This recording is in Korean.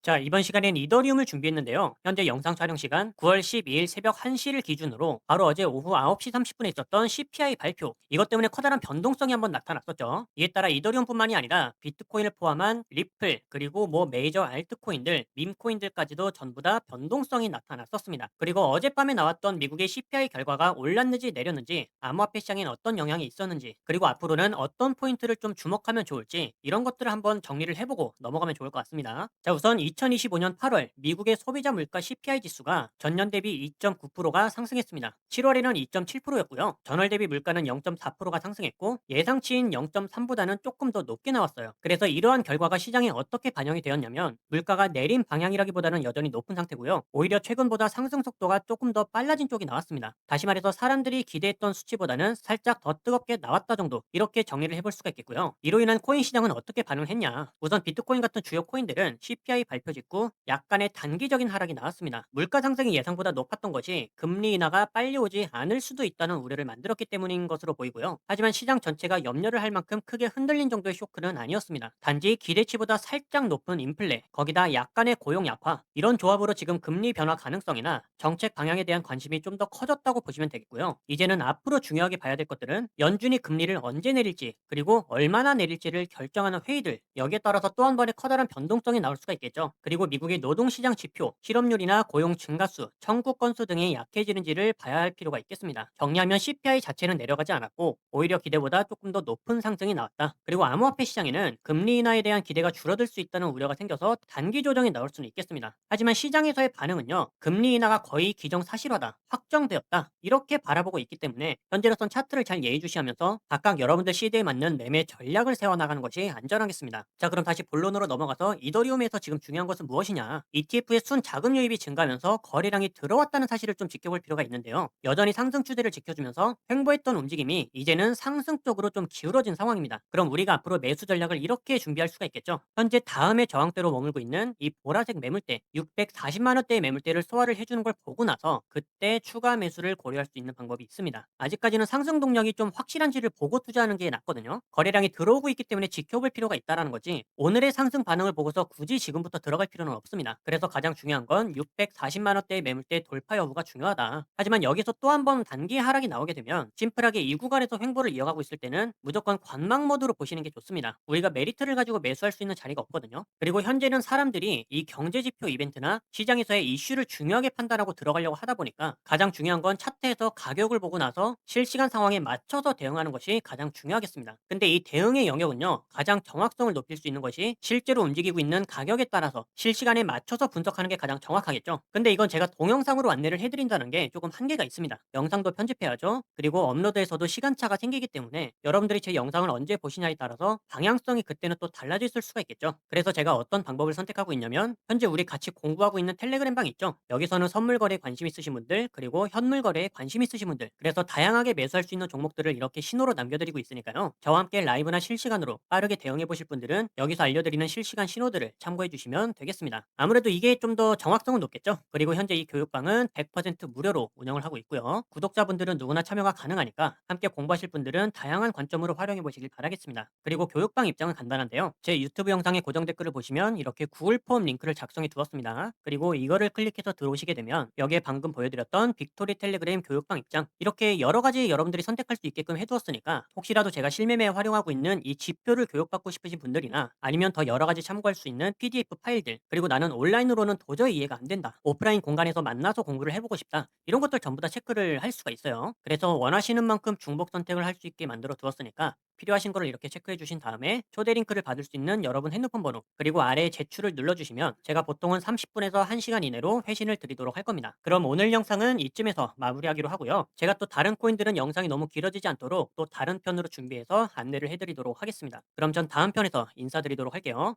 자, 이번 시간엔 이더리움을 준비했는데요. 현재 영상 촬영 시간 9월 12일 새벽 1시를 기준으로 바로 어제 오후 9시 30분에 있었던 CPI 발표. 이것 때문에 커다란 변동성이 한번 나타났었죠. 이에 따라 이더리움뿐만이 아니라 비트코인을 포함한 리플, 그리고 뭐 메이저 알트코인들, 밈코인들까지도 전부 다 변동성이 나타났었습니다. 그리고 어젯밤에 나왔던 미국의 CPI 결과가 올랐는지 내렸는지, 암호화폐 시장엔 어떤 영향이 있었는지, 그리고 앞으로는 어떤 포인트를 좀 주목하면 좋을지 이런 것들을 한번 정리를 해보고 넘어가면 좋을 것 같습니다. 자, 우선 2025년 8월 미국의 소비자 물가 CPI 지수가 전년 대비 2.9%가 상승했습니다. 7월에는 2.7%였고요. 전월 대비 물가는 0.4%가 상승했고 예상치인 0.3보다는 조금 더 높게 나왔어요. 그래서 이러한 결과가 시장에 어떻게 반영이 되었냐면 물가가 내린 방향이라기보다는 여전히 높은 상태고요. 오히려 최근보다 상승 속도가 조금 더 빨라진 쪽이 나왔습니다. 다시 말해서 사람들이 기대했던 수치보다는 살짝 더 뜨겁게 나왔다 정도, 이렇게 정리를 해볼 수가 있겠고요. 이로 인한 코인 시장은 어떻게 반응했냐? 우선 비트코인 같은 주요 코인들은 CPI 발표 직후 약간의 단기적인 하락이 나왔습니다. 물가 상승이 예상보다 높았던 것이 금리 인하가 빨리 오지 않을 수도 있다는 우려를 만들었기 때문인 것으로 보이고요. 하지만 시장 전체가 염려를 할 만큼 크게 흔들린 정도의 쇼크는 아니었습니다. 단지 기대치보다 살짝 높은 인플레, 거기다 약간의 고용 약화, 이런 조합으로 지금 금리 변화 가능성이나 정책 방향에 대한 관심이 좀 더 커졌다고 보시면 되겠고요. 이제는 앞으로 중요하게 봐야 될 것들은 연준이 금리를 언제 내릴지, 그리고 얼마나 내릴지를 결정하는 회의들, 여기에 따라서 또 한 번의 커다란 변동성이 나올 수가 있겠죠. 그리고 미국의 노동시장 지표, 실업률이나 고용 증가수, 청구 건수 등이 약해지는지를 봐야 할 필요가 있겠습니다. 정리하면 CPI 자체는 내려가지 않았고 오히려 기대보다 조금 더 높은 상승이 나왔다. 그리고 암호화폐 시장에는 금리 인하에 대한 기대가 줄어들 수 있다는 우려가 생겨서 단기 조정이 나올 수는 있겠습니다. 하지만 시장에서의 반응은요, 금리 인하가 거의 기정사실화다, 확정되었다, 이렇게 바라보고 있기 때문에 현재로선 차트를 잘 예의주시하면서 각각 여러분들 시대에 맞는 매매 전략을 세워나가는 것이 안전하겠습니다. 자, 그럼 다시 본론으로 넘어가서 이더리움에서 지금 중요한 것은 무엇이냐? ETF의 순 자금 유입이 증가하면서 거래량이 들어왔다는 사실을 좀 지켜볼 필요가 있는데요. 여전히 상승 추세를 지켜주면서 횡보했던 움직임이 이제는 상승 쪽으로 좀 기울어진 상황입니다. 그럼 우리가 앞으로 매수 전략을 이렇게 준비할 수가 있겠죠. 현재 다음의 저항대로 머물고 있는 이 보라색 매물대 640만 원대의 매물대를 소화를 해주는 걸 보고 나서 그때 추가 매수를 고려할 수 있는 방법이 있습니다. 아직까지는 상승 동력이 좀 확실한지를 보고 투자하는 게 낫거든요. 거래량이 들어오고 있기 때문에 지켜볼 필요가 있다는 거지, 오늘의 상승 반응을 보고서 굳이 지금부터 들어갈 필요는 없습니다. 그래서 가장 중요한 건 640만 원대의 매물대 돌파 여부가 중요하다. 하지만 여기서 또 한 번 단기 하락이 나오게 되면 심플하게 이 구간에서 횡보를 이어가고 있을 때는 무조건 관망 모드로 보시는 게 좋습니다. 우리가 메리트를 가지고 매수할 수 있는 자리가 없거든요. 그리고 현재는 사람들이 이 경제지표 이벤트나 시장에서의 이슈를 중요하게 판단하고 들어가려고 하다 보니까 가장 중요한 건 차트에서 가격을 보고 나서 실시간 상황에 맞춰서 대응하는 것이 가장 중요하겠습니다. 근데 이 대응의 영역은요, 가장 정확성을 높일 수 있는 것이 실제로 움직이고 있는 가격에 따라서 실시간에 맞춰서 분석하는 게 가장 정확하겠죠. 근데 이건 제가 동영상으로 안내를 해드린다는 게 조금 한계가 있습니다. 영상도 편집해야죠. 그리고 업로드에서도 시간차가 생기기 때문에 여러분들이 제 영상을 언제 보시냐에 따라서 방향성이 그때는 또 달라질 수가 있겠죠. 그래서 제가 어떤 방법을 선택하고 있냐면 현재 우리 같이 공부하고 있는 텔레그램 방 있죠. 여기서는 선물 거래에 관심 있으신 분들, 그리고 현물 거래에 관심 있으신 분들, 그래서 다양하게 매수할 수 있는 종목들을 이렇게 신호로 남겨드리고 있으니까요. 저와 함께 라이브나 실시간으로 빠르게 대응해 보실 분들은 여기서 알려드리는 실시간 신호들을 참고해 주시면 되겠습니다. 아무래도 이게 좀 더 정확성은 높겠죠. 그리고 현재 이 교육방은 100% 무료로 운영을 하고 있고요. 구독자분들은 누구나 참여가 가능하니까 함께 공부하실 분들은 다양한 관점으로 활용해 보시길 바라겠습니다. 그리고 교육방 입장은 간단한데요. 제 유튜브 영상의 고정 댓글을 보시면 이렇게 구글 폼 링크를 작성해 두었습니다. 그리고 이거를 클릭해서 들어오시게 되면 여기에 방금 보여드렸던 빅토리 텔레그램 교육방 입장, 이렇게 여러 가지 여러분들이 선택할 수 있게끔 해두었으니까 혹시라도 제가 실매매에 활용하고 있는 이 지표를 교육받고 싶으신 분들이나 아니면 더 여러 가지 참고할 수 있는 PDF 파일들, 그리고 나는 온라인으로는 도저히 이해가 안 된다, 오프라인 공간에서 만나서 공부를 해보고 싶다, 이런 것들 전부 다 체크를 할 수가 있어요. 그래서 원하시는 만큼 중복 선택을 할 수 있게 만들어 두었으니까 필요하신 거를 이렇게 체크해 주신 다음에 초대 링크를 받을 수 있는 여러분 핸드폰 번호, 그리고 아래에 제출을 눌러주시면 제가 보통은 30분에서 1시간 이내로 회신을 드리도록 할 겁니다. 그럼 오늘 영상은 이쯤에서 마무리하기로 하고요. 제가 또 다른 코인들은 영상이 너무 길어지지 않도록 또 다른 편으로 준비해서 안내를 해드리도록 하겠습니다. 그럼 전 다음 편에서 인사드리도록 할게요.